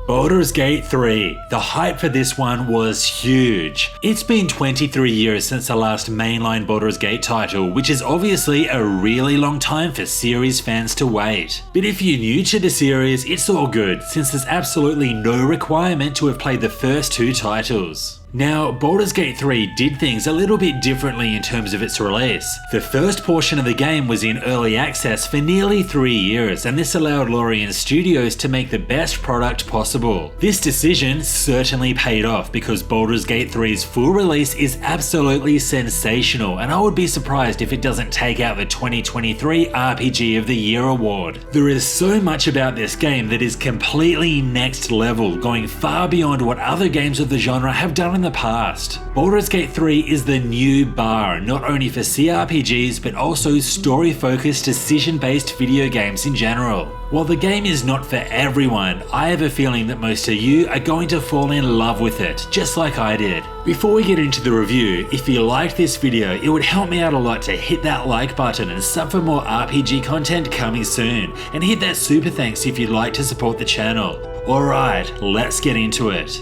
Baldur's Gate 3. The hype for this one was huge. It's been 23 years since the last mainline Baldur's Gate title, which is obviously a really long time for series fans to wait. But if you're new to the series, it's all good, since there's absolutely no requirement to have played the first two titles. Now, Baldur's Gate 3 did things a little bit differently in terms of its release. The first portion of the game was in early access for nearly 3 years, and this allowed Larian Studios to make the best product possible. This decision certainly paid off because Baldur's Gate 3's full release is absolutely sensational, and I would be surprised if it doesn't take out the 2023 RPG of the Year award. There is so much about this game that is completely next level, going far beyond what other games of the genre have done in the past. Baldur's Gate 3 is the new bar, not only for CRPGs but also story-focused, decision-based video games in general. While the game is not for everyone, I have a feeling that most of you are going to fall in love with it, just like I did. Before we get into the review, if you liked this video, it would help me out a lot to hit that like button and sub for more RPG content coming soon, and hit that super thanks if you'd like to support the channel. Alright, let's get into it.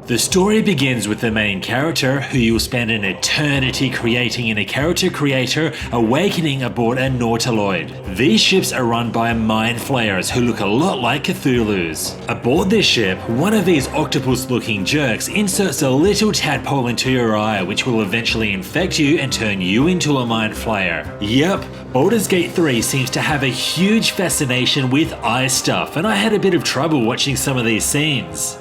The story begins with the main character, who you'll spend an eternity creating in a character creator, awakening aboard a Nautiloid. These ships are run by mind flayers who look a lot like Cthulhu's. Aboard this ship, one of these octopus-looking jerks inserts a little tadpole into your eye, which will eventually infect you and turn you into a mind flayer. Yep, Baldur's Gate 3 seems to have a huge fascination with eye stuff, and I had a bit of trouble watching some of these scenes.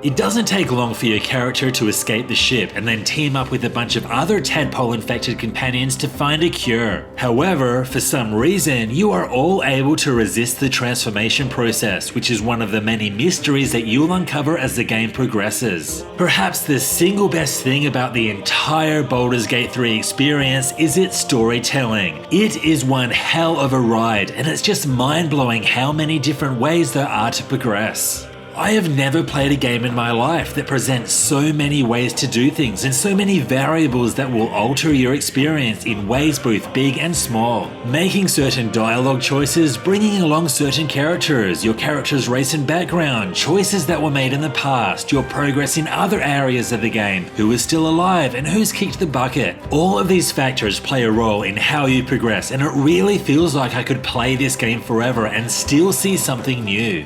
It doesn't take long for your character to escape the ship and then team up with a bunch of other tadpole-infected companions to find a cure. However, for some reason, you are all able to resist the transformation process, which is one of the many mysteries that you'll uncover as the game progresses. Perhaps the single best thing about the entire Baldur's Gate 3 experience is its storytelling. It is one hell of a ride, and it's just mind-blowing how many different ways there are to progress. I have never played a game in my life that presents so many ways to do things and so many variables that will alter your experience in ways both big and small. Making certain dialogue choices, bringing along certain characters, your character's race and background, choices that were made in the past, your progress in other areas of the game, who is still alive and who's kicked the bucket. All of these factors play a role in how you progress, and it really feels like I could play this game forever and still see something new.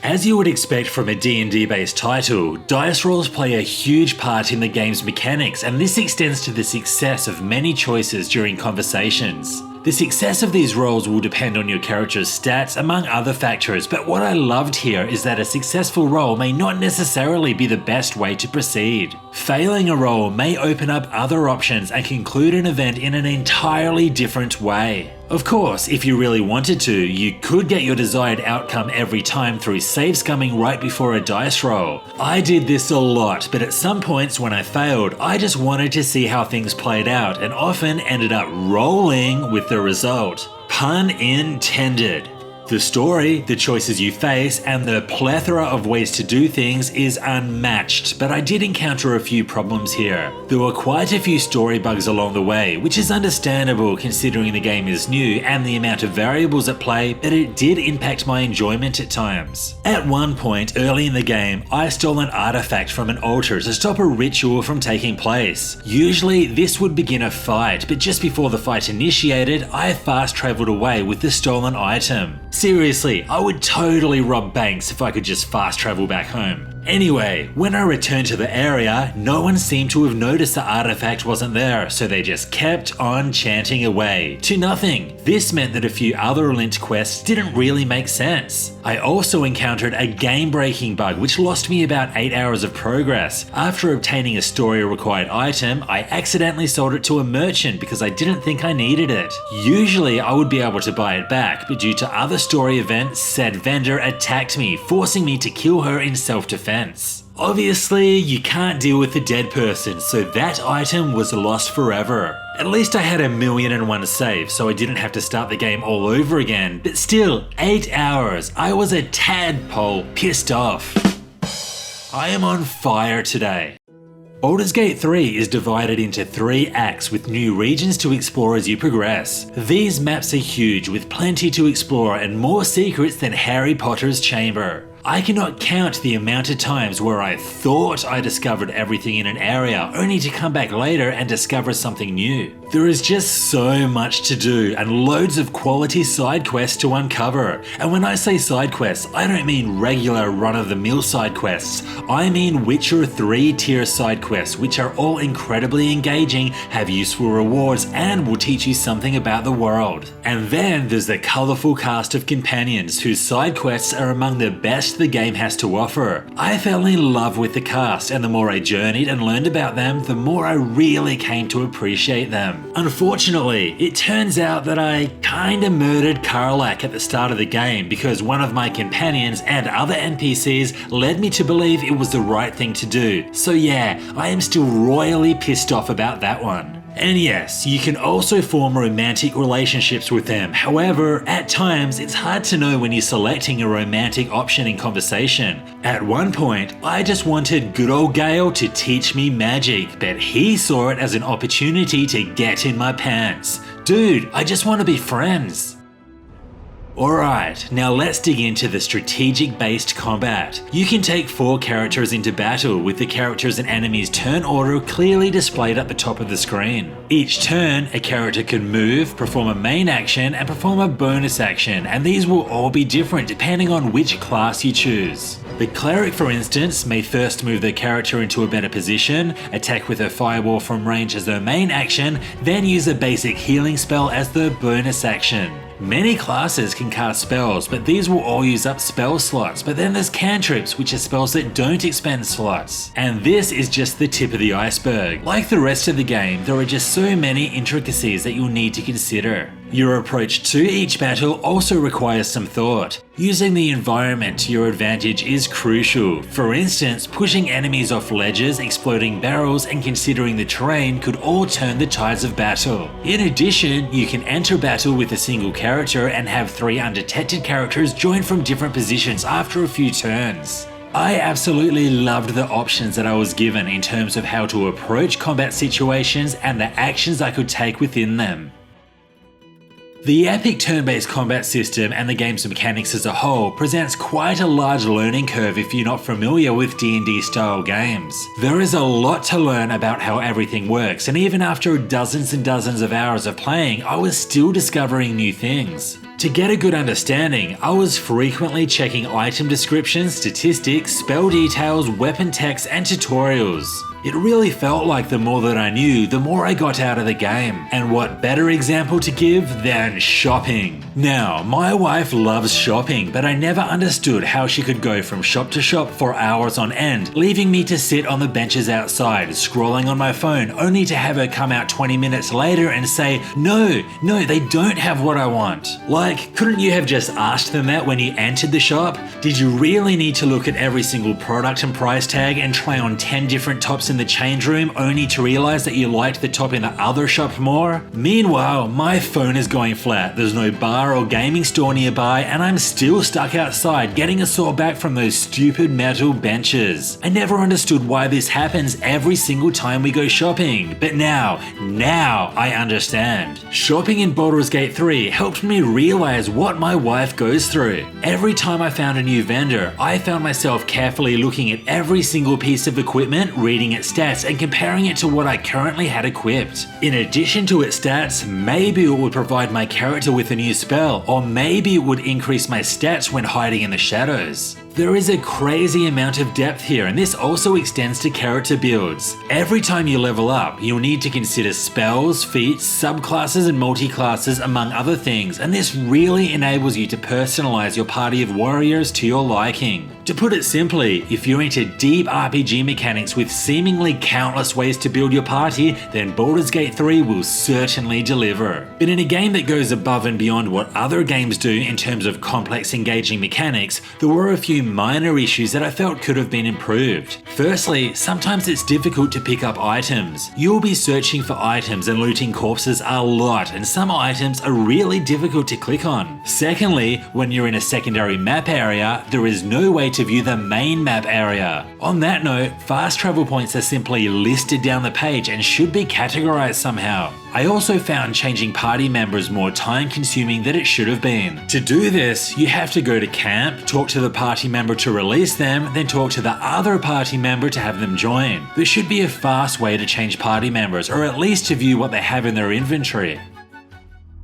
As you would expect from a D&D based title, dice rolls play a huge part in the game's mechanics, and this extends to the success of many choices during conversations. The success of these rolls will depend on your character's stats, among other factors, but what I loved here is that a successful roll may not necessarily be the best way to proceed. Failing a roll may open up other options and conclude an event in an entirely different way. Of course, if you really wanted to, you could get your desired outcome every time through save scumming right before a dice roll. I did this a lot, but at some points when I failed, I just wanted to see how things played out and often ended up rolling with the result. Pun intended. The story, the choices you face, and the plethora of ways to do things is unmatched, but I did encounter a few problems here. There were quite a few story bugs along the way, which is understandable considering the game is new and the amount of variables at play, but it did impact my enjoyment at times. At one point early in the game, I stole an artifact from an altar to stop a ritual from taking place. Usually this would begin a fight, but just before the fight initiated, I fast traveled away with the stolen item. Seriously, I would totally rob banks if I could just fast travel back home. Anyway, when I returned to the area, no one seemed to have noticed the artifact wasn't there, so they just kept on chanting away to nothing. This meant that a few other linked quests didn't really make sense. I also encountered a game-breaking bug which lost me about 8 hours of progress. After obtaining a story-required item, I accidentally sold it to a merchant because I didn't think I needed it. Usually I would be able to buy it back, but due to other story events, said vendor attacked me, forcing me to kill her in self-defense. Obviously, you can't deal with a dead person, so that item was lost forever. At least I had 1,000,001 saves, so I didn't have to start the game all over again, but still, 8 hours, I was a tadpole pissed off. I am on fire today. Baldur's Gate 3 is divided into 3 acts with new regions to explore as you progress. These maps are huge with plenty to explore and more secrets than Harry Potter's chamber. I cannot count the amount of times where I thought I discovered everything in an area only to come back later and discover something new. There is just so much to do and loads of quality side quests to uncover. And when I say side quests, I don't mean regular run-of-the-mill side quests. I mean Witcher 3 tier side quests, which are all incredibly engaging, have useful rewards, and will teach you something about the world. And then there's the colourful cast of companions whose side quests are among the best the game has to offer. I fell in love with the cast, and the more I journeyed and learned about them, the more I really came to appreciate them. Unfortunately, it turns out that I kinda murdered Karlach at the start of the game because one of my companions and other NPCs led me to believe it was the right thing to do. So yeah, I am still royally pissed off about that one. And yes, you can also form romantic relationships with them. However, at times it's hard to know when you're selecting a romantic option in conversation. At one point, I just wanted good old Gale to teach me magic, but he saw it as an opportunity to get in my pants. Dude, I just want to be friends. Alright, now let's dig into the strategic-based combat. You can take 4 characters into battle with the characters and enemies' turn order clearly displayed at the top of the screen. Each turn, a character can move, perform a main action, and perform a bonus action, and these will all be different depending on which class you choose. The cleric, for instance, may first move their character into a better position, attack with a fireball from range as their main action, then use a basic healing spell as their bonus action. Many classes can cast spells, but these will all use up spell slots, but then there's cantrips, which are spells that don't expend slots. And this is just the tip of the iceberg. Like the rest of the game, there are just so many intricacies that you'll need to consider. Your approach to each battle also requires some thought. Using the environment to your advantage is crucial. For instance, pushing enemies off ledges, exploding barrels, and considering the terrain could all turn the tides of battle. In addition, you can enter battle with a single character and have 3 undetected characters join from different positions after a few turns. I absolutely loved the options that I was given in terms of how to approach combat situations and the actions I could take within them. The epic turn-based combat system and the game's mechanics as a whole presents quite a large learning curve if you're not familiar with D&D style games. There is a lot to learn about how everything works, and even after dozens and dozens of hours of playing, I was still discovering new things. To get a good understanding, I was frequently checking item descriptions, statistics, spell details, weapon text, and tutorials. It really felt like the more that I knew, the more I got out of the game. And what better example to give than shopping? Now, my wife loves shopping, but I never understood how she could go from shop to shop for hours on end, leaving me to sit on the benches outside, scrolling on my phone, only to have her come out 20 minutes later and say, no, they don't have what I want. Like, couldn't you have just asked them that when you entered the shop? Did you really need to look at every single product and price tag and try on 10 different tops in the change room only to realize that you liked the top in the other shop more? Meanwhile, my phone is going flat, there's no bar or gaming store nearby, and I'm still stuck outside getting a sore back from those stupid metal benches. I never understood why this happens every single time we go shopping, but now I understand. Shopping in Baldur's Gate 3 helped me realize what my wife goes through. Every time I found a new vendor, I found myself carefully looking at every single piece of equipment, reading its stats, and comparing it to what I currently had equipped. In addition to its stats, maybe it would provide my character with a new spell, or maybe it would increase my stats when hiding in the shadows. There is a crazy amount of depth here, and this also extends to character builds. Every time you level up, you'll need to consider spells, feats, subclasses, and multi-classes, among other things, and this really enables you to personalize your party of warriors to your liking. To put it simply, if you're into deep RPG mechanics with seemingly countless ways to build your party, then Baldur's Gate 3 will certainly deliver. But in a game that goes above and beyond what other games do in terms of complex engaging mechanics, there were a few few minor issues that I felt could have been improved. Firstly, sometimes it's difficult to pick up items. You'll be searching for items and looting corpses a lot, and some items are really difficult to click on. Secondly, when you're in a secondary map area, there is no way to view the main map area. On that note, fast travel points are simply listed down the page and should be categorized somehow. I also found changing party members more time consuming than it should have been. To do this, you have to go to camp, talk to the party member to release them, then talk to the other party member to have them join. There should be a fast way to change party members, or at least to view what they have in their inventory.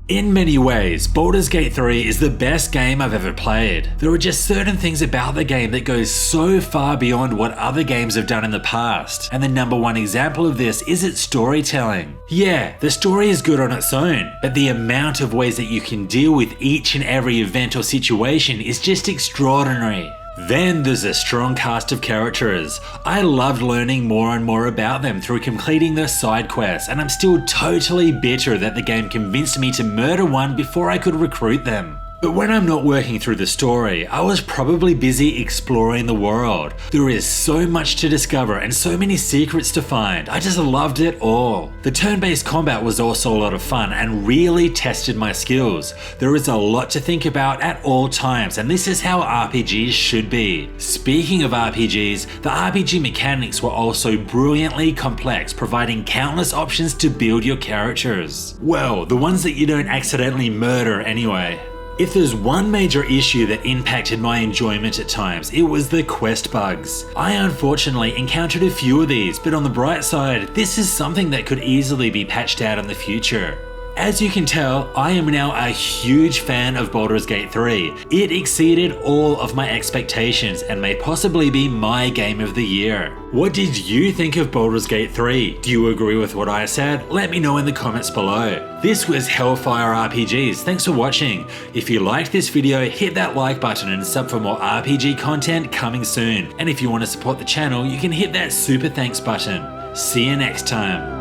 In many ways, Baldur's Gate 3 is the best game I've ever played. There are just certain things about the game that goes so far beyond what other games have done in the past, and the number one example of this is its storytelling. Yeah, the story is good on its own, but the amount of ways that you can deal with each and every event or situation is just extraordinary. Then there's a strong cast of characters. I loved learning more and more about them through completing their side quests, and I'm still totally bitter that the game convinced me to murder one before I could recruit them. But when I'm not working through the story, I was probably busy exploring the world. There is so much to discover and so many secrets to find. I just loved it all. The turn-based combat was also a lot of fun and really tested my skills. There is a lot to think about at all times, and this is how RPGs should be. Speaking of RPGs, the RPG mechanics were also brilliantly complex, providing countless options to build your characters. Well, the ones that you don't accidentally murder anyway. If there's one major issue that impacted my enjoyment at times, it was the quest bugs. I unfortunately encountered a few of these, but on the bright side, this is something that could easily be patched out in the future. As you can tell, I am now a huge fan of Baldur's Gate 3. It exceeded all of my expectations and may possibly be my game of the year. What did you think of Baldur's Gate 3? Do you agree with what I said? Let me know in the comments below. This was Hellfire RPGs. Thanks for watching. If you liked this video, hit that like button and sub for more RPG content coming soon. And if you want to support the channel, you can hit that super thanks button. See you next time.